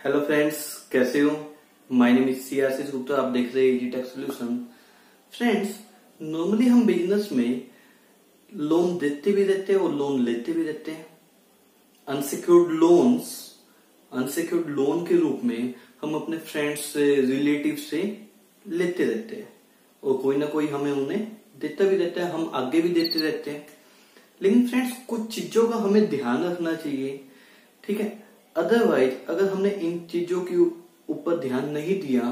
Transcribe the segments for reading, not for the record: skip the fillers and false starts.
Hello friends, कैसे हो। My name is सी आशीष गुप्ता। आप देख रहे हैं easy tax solution. Friends, normally हम बिजनेस में लोन देते भी रहते हैं और लोन लेते भी रहते हैं। अनसिक्योर्ड लोन के रूप में हम अपने फ्रेंड्स से, रिलेटिव से लेते रहते हैं और कोई ना कोई हमें उन्हें देता भी रहता है, हम आगे भी देते रहते हैं। लेकिन फ्रेंड्स, कुछ चीजों का हमें ध्यान रखना चाहिए, ठीक है। अदरवाइज अगर हमने इन चीजों के ऊपर ध्यान नहीं दिया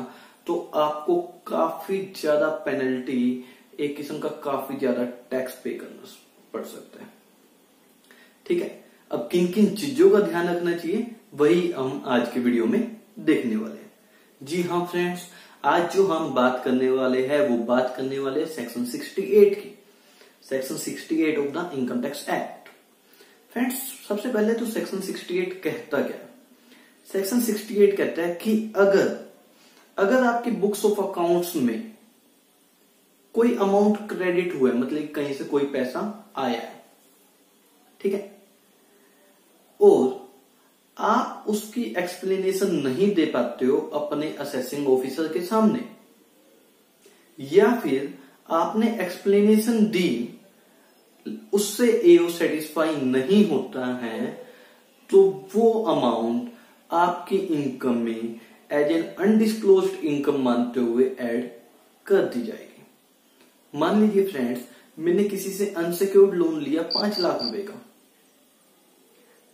तो आपको काफी ज्यादा पेनल्टी, एक किस्म का काफी ज्यादा टैक्स पे करना पड़ सकता है, ठीक है। अब किन किन चीजों का ध्यान रखना चाहिए वही हम आज के वीडियो में देखने वाले हैं। जी हाँ फ्रेंड्स, आज जो हम बात करने वाले हैं वो बात करने वाले सेक्शन 68 की, section 68 of the income tax act. Friends, सबसे पहले तो सेक्शन 68 कहता क्या है। सेक्शन 68 कहता है कि अगर आपकी बुक्स ऑफ अकाउंट्स में कोई अमाउंट क्रेडिट हुआ है, मतलब कहीं से कोई पैसा आया है, ठीक है, और आप उसकी एक्सप्लेनेशन नहीं दे पाते हो अपने असेसिंग ऑफिसर के सामने, या फिर आपने एक्सप्लेनेशन दी उससे एओ सेटिस्फाई नहीं होता है, तो वो अमाउंट आपकी इनकम में एज एन अनडिस्क्लोज्ड इनकम मानते हुए ऐड कर दी जाएगी। मान लीजिए फ्रेंड्स, मैंने किसी से अनसिक्योर्ड लोन लिया 5 लाख रुपए का,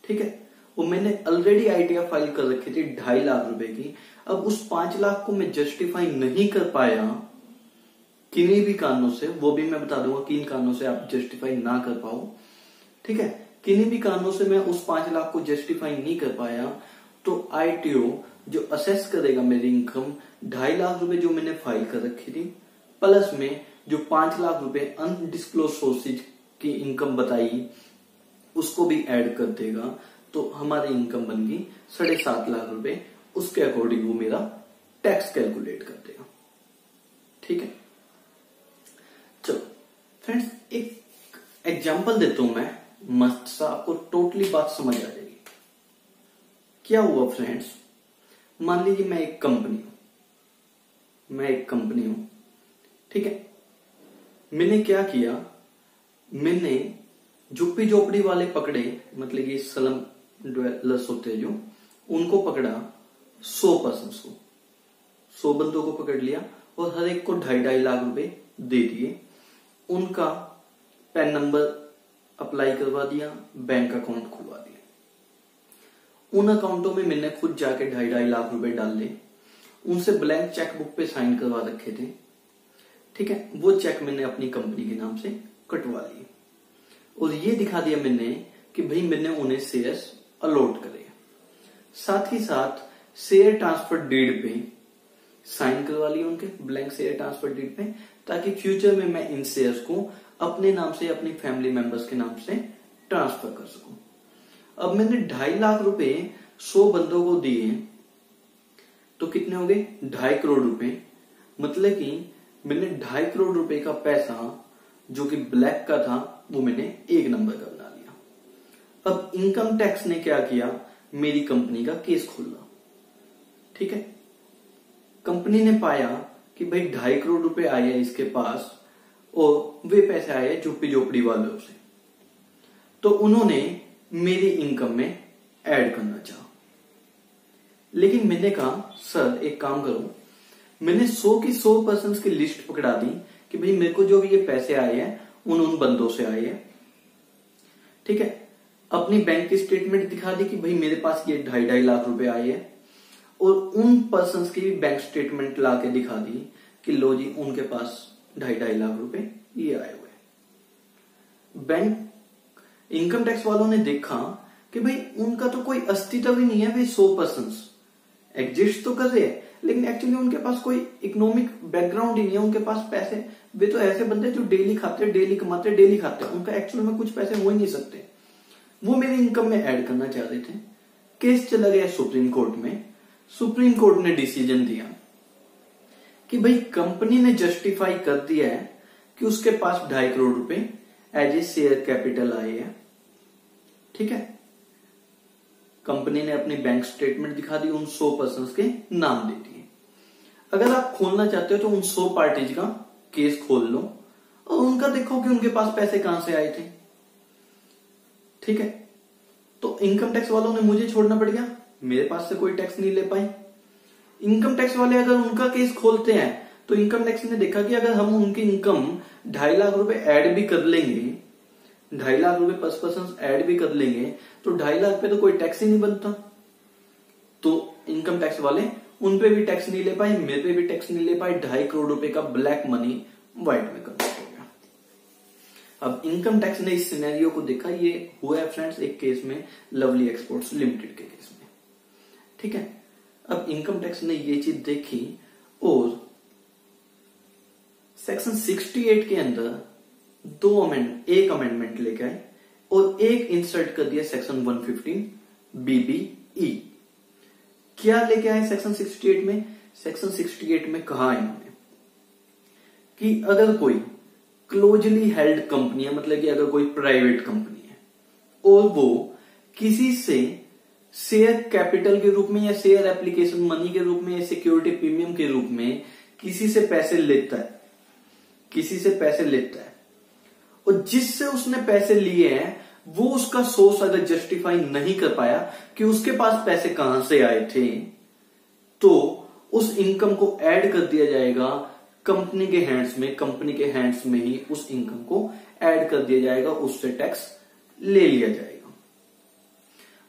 ठीक है, और मैंने ऑलरेडी आईटीआर फाइल कर रखी थी 2.5 लाख रुपए की। अब उस 5 लाख को मैं जस्टिफाई नहीं कर पाया किन्हीं भी कारणों से, वो भी मैं बता दूंगा किन कारणों से आप जस्टिफाई ना कर पाओ, ठीक है। किन्हीं भी कारणों से मैं उस 5 लाख को जस्टिफाई नहीं कर पाया तो आईटीओ जो असेस करेगा मेरी इनकम 2.5 लाख रुपए जो मैंने फाइल कर रखी थी, प्लस में जो 5 लाख रुपए अनडिस्क्लोज सोर्सेज की इनकम बताई उसको भी ऐड कर देगा, तो हमारी इनकम बन गई 7.5 लाख रुपए। उसके अकॉर्डिंग वो मेरा टैक्स कैलकुलेट कर देगा, ठीक है। चलो फ्रेंड्स, एक एग्जांपल देता हूं मैं, मस्त सा, आपको टोटली बात समझ आ जाएगी। क्या हुआ फ्रेंड्स, मान लीजिए मैं एक कंपनी हूं, ठीक है। मैंने क्या किया, मैंने झुप्पी झोपड़ी वाले पकड़े, मतलब ये स्लम ड्वेलर्स होते हैं जो, उनको पकड़ा 100 पर्सन्स को, 100 बंदों को पकड़ लिया और हर एक को 2.5 लाख रुपए दे दिए। उनका पैन नंबर अप्लाई करवा दिया, बैंक अकाउंट खुलवा दिया। उन अकाउंटों में मैंने खुद जाके 2.5 लाख रुपए डाले, उनसे ब्लैंक चेकबुक पे साइन करवा रखे थे, ठीक है। वो चेक मैंने अपनी कंपनी के नाम से कटवा लिए और ये दिखा दिया मैंने कि भाई मैंने उन्हें शेयर्स अलॉट करे। साथ ही साथ शेयर ट्रांसफर डीड पे साइन करवा लिए, उनके ब्लैंक शेयर ट्रांसफर डीड पे, ताकि फ्यूचर में मैं इन शेयर्स को अपने नाम से, अपनी फैमिली मेंबर्स के नाम से ट्रांसफर कर सकूं। अब मैंने 2.5 लाख रुपए 100 बंदों को दिए तो कितने हो गए, 2.5 करोड़ रुपए। मतलब कि मैंने 2.5 करोड़ रुपए का पैसा जो कि ब्लैक का था वो मैंने 1 नंबर का बना लिया। अब इनकम टैक्स ने क्या किया, मेरी कंपनी का केस खोला, ठीक है। कंपनी ने पाया कि भाई 2.5 करोड़ रुपए आए हैं इसके पास और वे पैसे आए हैं झुप्पी झोपड़ी वालों से, तो उन्होंने मेरी इनकम में ऐड करना चाहा। लेकिन मैंने कहा सर एक काम करो, मैंने 100 की 100 पर्सन्स की लिस्ट पकड़ा दी कि भाई मेरे को जो भी ये पैसे आए हैं उन बंदों से आए हैं, ठीक है। अपनी बैंक की स्टेटमेंट दिखा दी कि भाई मेरे पास ये 2.5 लाख रुपए आए हैं, और उन पर्सन्स की भी बैंक स्टेटमेंट ला के दिखा दी कि लो जी उनके पास 2.5 लाख रुपए ये आए हुए। बैंक इनकम टैक्स वालों ने देखा कि भाई उनका तो कोई अस्तित्व ही नहीं है, भाई 100 पर्सन्स एग्जिस्ट तो कर रहे हैं लेकिन एक्चुअली उनके पास कोई इकोनॉमिक बैकग्राउंड ही नहीं है, उनके पास पैसे, वे तो ऐसे बंदे जो डेली खाते, डेली कमाते, डेली खाते, उनका एक्चुअल में कुछ पैसे हो ही नहीं सकते। वो मेरी इनकम में ऐड करना चाह रहे थे। केस चला गया सुप्रीम कोर्ट में। सुप्रीम कोर्ट ने डिसीजन दिया कि भाई कंपनी ने जस्टिफाई कर दिया है कि उसके पास 2.5 करोड़ रुपए एज ए शेयर कैपिटल आए हैं, ठीक है। कंपनी ने अपनी बैंक स्टेटमेंट दिखा दी, उन 100 पर्संस के नाम दे दिए। अगर आप खोलना चाहते हो तो उन 100 पार्टीज का केस खोल लो और उनका देखो कि उनके पास पैसे कहां से आए थे। ठीक है, तो इनकम टैक्स वालों ने मुझे छोड़ना पड़ गया, मेरे पास से कोई टैक्स नहीं ले पाए। इनकम टैक्स वाले अगर उनका केस खोलते हैं तो इनकम टैक्स ने देखा कि अगर हम उनकी इनकम 2.5 लाख रुपए ऐड भी कर लेंगे, 2.5 लाख रुपए पर पर्सन ऐड भी कर लेंगे तो 2.5 लाख पे तो कोई टैक्स ही नहीं बनता। तो इनकम टैक्स वाले उन पे भी टैक्स नहीं ले पाए, मेरे पे भी टैक्स नहीं ले पाए। 2.5 करोड़ रुपए का ब्लैक मनी व्हाइट में कन्वर्ट हो गया। अब इनकम टैक्स ने इस सिनेरियो को देखा, ये हुआ है फ्रेंड्स एक केस में, लवली एक्सपोर्ट्स लिमिटेड के केस में। ठीक है, अब इनकम टैक्स ने ये चीज देखी और सेक्शन 68 के अंदर एक अमेंडमेंट लेके आए और एक इंसर्ट कर दिया सेक्शन 115 BBE। क्या लेके आए सेक्शन 68 में? सेक्शन 68 में कहा इन्होंने कि अगर कोई क्लोजली हेल्ड कंपनी है, मतलब कि अगर कोई प्राइवेट कंपनी है और वो किसी से शेयर कैपिटल के रूप में या शेयर एप्लीकेशन मनी के रूप में या सिक्योरिटी प्रीमियम के रूप में किसी से पैसे लेता है, और जिससे उसने पैसे लिए हैं वो उसका सोर्स अगर जस्टिफाई नहीं कर पाया कि उसके पास पैसे कहां से आए थे, तो उस इनकम को ऐड कर दिया जाएगा कंपनी के हैंड्स में ही उस इनकम को ऐड कर दिया जाएगा, उससे टैक्स ले लिया जाएगा।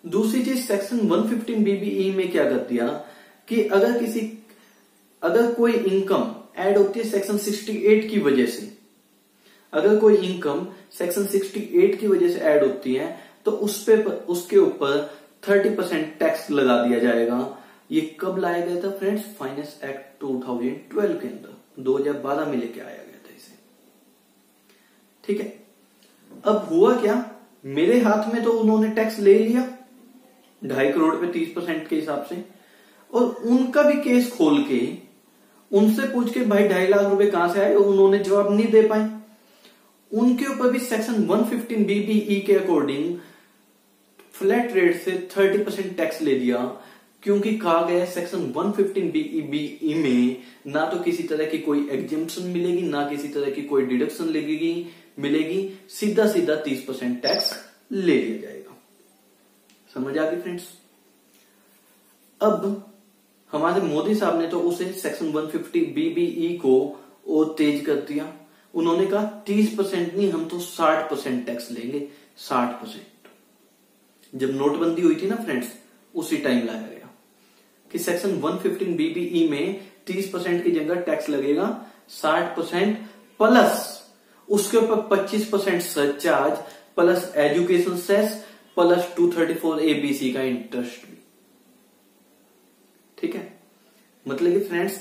दूसरी चीज सेक्शन 115 BBE में क्या कर दिया कि अगर कोई इनकम ऐड होती है सेक्शन 68 की वजह से, अगर कोई इनकम सेक्शन 68 की वजह से ऐड होती है तो उसके ऊपर 30% टैक्स लगा दिया जाएगा। ये कब लाया गया था फ्रेंड्स? फाइनेंस एक्ट 2012 के अंदर, 2012 में लेके आया गया था इसे। ठीक है, अब हुआ क्या, मेरे हाथ में तो उन्होंने टैक्स ले लिया 2.5 करोड़ पे 30% के हिसाब से, और उनका भी केस खोल के उनसे पूछ के भाई 2.5 लाख रुपए कहां से आए, और उन्होंने जवाब नहीं दे पाए। उनके ऊपर भी सेक्शन 115 BBE के अकॉर्डिंग फ्लैट रेट से 30% टैक्स ले दिया, क्योंकि कहा गया सेक्शन 115 BBE में ना तो किसी तरह की कोई एग्जेम्पशन मिलेगी, ना किसी तरह की कोई डिडक्शन मिलेगी, सीधा 30% टैक्स ले लिया जाएगा। समझ आ गई फ्रेंड्स? अब हमारे मोदी साहब ने तो उसे सेक्शन 150 BBE को और तेज कर दिया। उन्होंने कहा 30% नहीं, हम तो 60% टैक्स लेंगे। 60%। जब नोटबंदी हुई थी ना फ्रेंड्स, उसी टाइम लाया गया कि सेक्शन 115 BBE में 30% की जगह टैक्स लगेगा 60% प्लस उसके ऊपर 25% surcharge plus education cess plus 234 ABC का इंटरेस्ट भी। ठीक है, मतलब कि फ्रेंड्स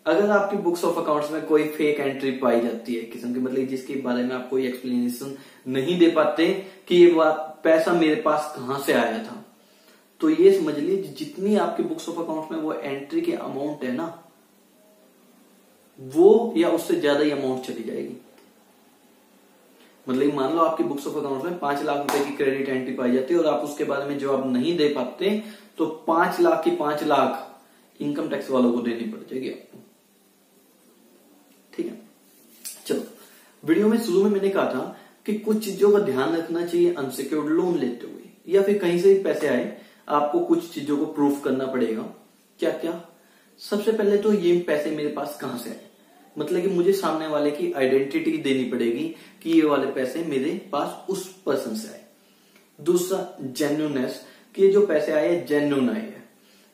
अगर आपकी बुक्स ऑफ अकाउंट्स में कोई फेक एंट्री पाई जाती है किस्म की, मतलब जिसके बारे में आप कोई एक्सप्लेनेशन नहीं दे पाते कि ये पैसा मेरे पास कहां से आया था, तो ये समझ लीजिए जितनी आपकी बुक्स ऑफ अकाउंट्स में वो एंट्री की अमाउंट है ना, वो या उससे ज्यादा ही अमाउंट चली जाएगी। मतलब मान लो आपकी बुक्स ऑफ अकाउंट्स में 5 लाख रुपए की क्रेडिट एंट्री पाई जाती है और आप उसके बारे में जवाब नहीं दे पाते, तो 5 लाख की 5 लाख इनकम टैक्स वालों को देनी पड़ जाएगी आपको। ठीक है, चलो वीडियो में शुरू में मैंने कहा था कि कुछ चीजों का ध्यान रखना चाहिए अनसिक्योर्ड लोन लेते हुए, या फिर कहीं से भी पैसे आए आपको कुछ चीजों को प्रूफ करना पड़ेगा। क्या क्या? सबसे पहले तो ये पैसे मेरे पास कहां से आए, मतलब कि मुझे सामने वाले की आइडेंटिटी देनी पड़ेगी कि ये वाले पैसे मेरे पास उस पर्सन से आए। दूसरा जेन्युइननेस, कि ये जो पैसे आए जेन्युइन आए हैं,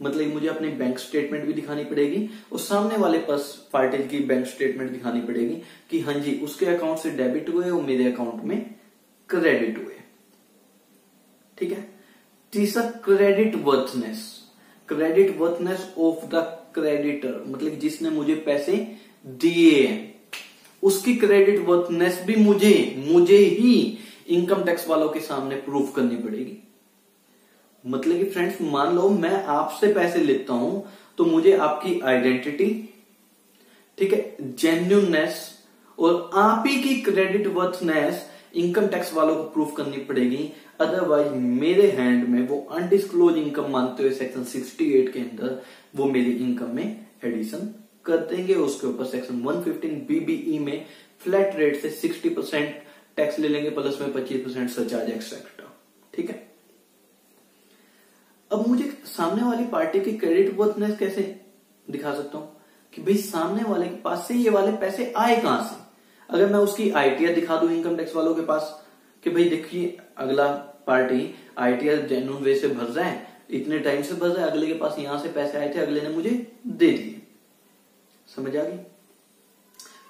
मतलब मुझे अपनी बैंक स्टेटमेंट भी दिखानी पड़ेगी और सामने वाले पार्टी की बैंक स्टेटमेंट दिखानी पड़ेगी कि हाँ जी उसके अकाउंट से डेबिट हुए और मेरे अकाउंट में क्रेडिट हुए। ठीक है, तीसरा क्रेडिट वर्थनेस ऑफ द क्रेडिटर, मतलब जिसने मुझे पैसे दिए हैं उसकी क्रेडिट वर्थनेस भी मुझे ही इनकम टैक्स वालों के सामने प्रूफ करनी पड़ेगी। मतलब कि फ्रेंड्स मान लो मैं आपसे पैसे लेता हूं तो मुझे आपकी आइडेंटिटी, ठीक है, जेन्युइननेस और आप ही की क्रेडिट वर्थनेस इनकम टैक्स वालों को प्रूफ करनी पड़ेगी, अदरवाइज मेरे हैंड में वो अनडिस्क्लोज इनकम मानते हुए सेक्शन 68 के अंदर वो मेरी इनकम में एडिशन कर देंगे। उसके ऊपर सेक्शन 115 BBE में फ्लैट रेट से 60% टैक्स ले लेंगे, प्लस में 25% सरचार्ज एक्स्ट्रा। ठीक है। अब मुझे सामने वाली पार्टी की क्रेडिट वर्थनेस कैसे दिखा सकता हूं कि भाई सामने वाले के पास से ये वाले पैसे आए कहां से। अगर मैं उसकी आईटीआर दिखा दूं इनकम टैक्स वालों के पास कि भाई देखिए अगला पार्टी आईटीआर जेन्युइन वे से भर रहा है, इतने टाइम से भर रहा है, अगले के पास यहां से पैसे आए थे, अगले ने मुझे दे दिए, समझ आ गई।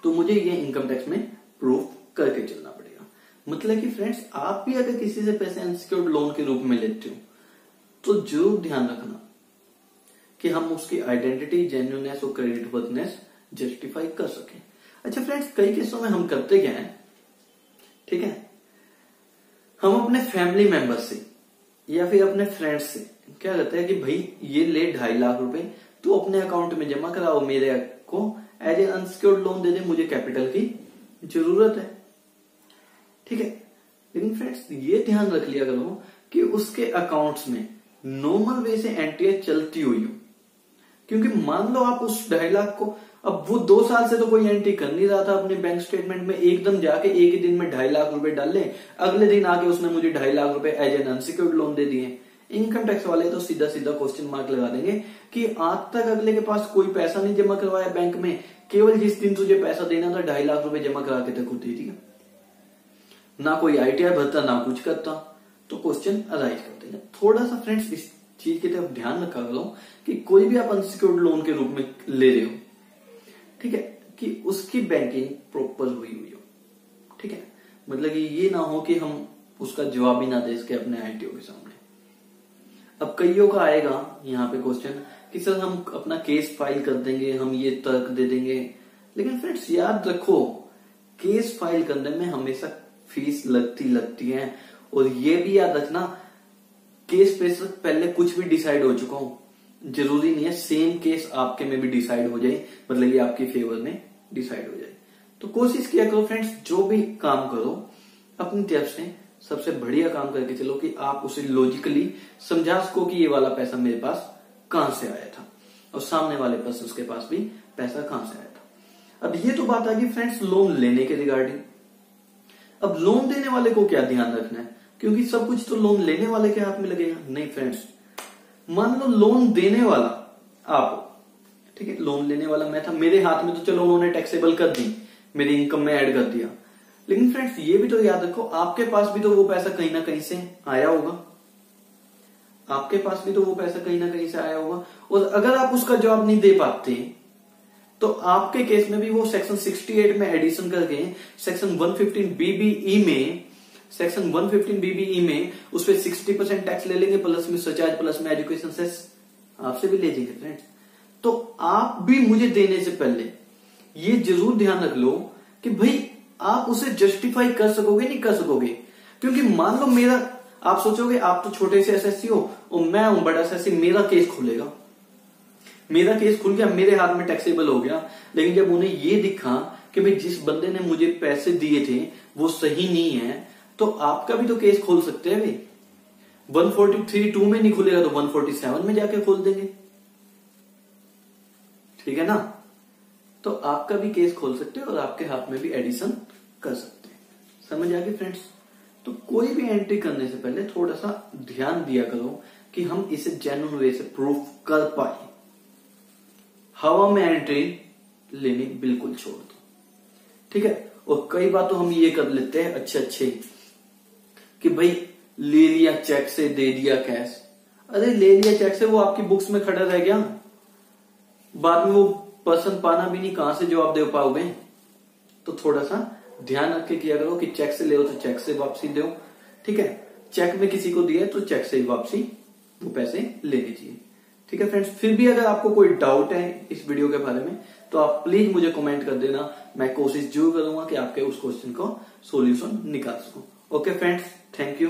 तो मुझे ये इनकम टैक्स में प्रूफ करके चलना पड़ेगा। मतलब कि फ्रेंड्स आप भी अगर किसी से पैसे अनसिक्योर्ड लोन के रूप में लेते हो तो जरूर ध्यान रखना कि हम उसकी आइडेंटिटी, जेन्युइननेस और क्रेडिट वर्थनेस जस्टिफाई कर सकें। अच्छा फ्रेंड्स, कई केसों में हम करते क्या है, ठीक है, हम अपने फैमिली मेंबर से या फिर अपने फ्रेंड्स से क्या कहते हैं कि भाई ये ले 2.5 लाख रुपए तू अपने अकाउंट में जमा कराओ, मेरे को एज ए अनसिक्योर्ड लोन दे दे, मुझे कैपिटल की जरूरत है। ठीक है। लेकिन फ्रेंड्स ये ध्यान रख लिया करो कि उसके अकाउंट्स में नॉर्मल वे से एंट्री चलती हुई हो, क्योंकि मान लो आप उस 2.5 लाख को, अब वो 2 साल से तो कोई एंट्री कर नहीं रहा था अपने बैंक स्टेटमेंट में, एकदम जाके एक ही दिन में 2.5 लाख रुपए डाल ले, अगले दिन आके उसने मुझे 2.5 लाख रुपए एज एन अनसिक्योर्ड लोन दे दिए। इनकम टैक्स वाले तो सीधा सीधा क्वेश्चन मार्क लगा देंगे कि आज तक अगले के पास कोई पैसा नहीं जमा करवाया बैंक में, केवल जिस दिन तुझे पैसा देना था 2.5 लाख रुपए जमा करा के तक दे दिया, ना कोई आईटीआर भरता ना कुछ करता, तो क्वेश्चन अराइज करते हैं। थोड़ा सा फ्रेंड्स इस चीज की तरफ ध्यान रखा करो कि कोई भी आप अनसिक्योर्ड लोन के रूप में ले रहे हो, ठीक है, कि उसकी बैंकिंग प्रॉपर हुई हो। ठीक है, मतलब कि ये ना हो कि हम उसका जवाब ही ना दे सके अपने आईटीओ के सामने। अब कईयों का आएगा यहाँ पे क्वेश्चन कि सर हम अपना केस फाइल कर देंगे, हम ये तर्क दे देंगे, लेकिन फ्रेंड्स याद रखो केस फाइल करने में हमेशा फीस लगती है, और ये भी याद रखना केस पे से पहले कुछ भी डिसाइड हो चुका हो, जरूरी नहीं है सेम केस आपके में भी डिसाइड हो जाए, मतलब कि आपकी फेवर में डिसाइड हो जाए। तो कोशिश किया करो फ्रेंड्स, जो भी काम करो अपनी तरफ से सबसे बढ़िया काम करके चलो कि आप उसे लॉजिकली समझा सको कि ये वाला पैसा मेरे पास कहां से आया था और सामने वाले पर्सन के पास भी पैसा कहां से आया था। अब ये तो बात आ गई फ्रेंड्स लोन लेने के रिगार्डिंग। अब लोन देने वाले को क्या ध्यान रखना है, क्योंकि सब कुछ तो लोन लेने वाले के हाथ में लगेगा नहीं फ्रेंड्स। मान लो लोन देने वाला आप, ठीक है, लोन लेने वाला मैं था, मेरे हाथ में तो चलो उन्होंने टैक्सेबल कर दी, मेरी इनकम में ऐड कर दिया, लेकिन फ्रेंड्स ये भी तो याद रखो आपके पास भी तो वो पैसा कहीं ना कहीं से आया होगा, आपके पास भी तो वो पैसा कहीं ना कहीं से आया होगा। और अगर आप उसका जवाब नहीं दे पाते तो आपके केस में भी वो सेक्शन 68 में एडिशन करके सेक्शन 115 BBE में उस पर 60% टैक्स ले लेंगे, प्लस में सरचार्ज, प्लस में एजुकेशन सेस आपसे भी ले जाएंगे फ्रेंड्स। तो आप भी मुझे देने से पहले ये जरूर ध्यान रख लो कि भाई आप उसे जस्टिफाई कर सकोगे नहीं कर सकोगे, क्योंकि मान लो मेरा, आप सोचोगे आप तो छोटे से एसएससी हो और मैं हूं बड़ा एसएससी, मेरा केस खुलेगा, मेरा केस खुल गया, मेरे हाथ में टैक्सेबल हो गया, लेकिन जब उन्हें ये दिखा कि भाई जिस बंदे ने मुझे पैसे दिए थे वो सही नहीं है, तो आपका भी तो केस खोल सकते हैं भाई। 143(2) में नहीं खुलेगा तो 147 में जाके खोल देंगे, ठीक है ना। तो आपका भी केस खोल सकते हैं और आपके हाथ में भी एडिशन कर सकते हैं। समझ आ गई फ्रेंड्स। तो कोई भी एंट्री करने से पहले थोड़ा सा ध्यान दिया करो कि हम इसे जेन्युइन वे से प्रूफ कर पाए। हवा में एंट्री लेनी बिल्कुल छोड़ दो, ठीक है। और कई बार तो हम ये कर लेते हैं अच्छे कि भाई ले लिया चेक से, दे दिया कैश। अरे ले लिया चेक से, वो आपकी बुक्स में खड़ा रह गया, बाद में वो पर्सन पाना भी नहीं, कहां से जवाब दे पाओगे। तो थोड़ा सा ध्यान रख के किया करो कि चेक से ले हो तो चेक से वापसी दो, ठीक है। चेक में किसी को दिया तो चेक से वापसी वो पैसे लेने चाहिए, ठीक है फ्रेंड्स। फिर भी अगर आपको कोई डाउट है इस वीडियो के बारे में तो आप प्लीज मुझे कमेंट कर देना, मैं कोशिश जरूर करूंगा कि आपके उस क्वेश्चन को सॉल्यूशन निकाल सकूं। Okay friends, thank you.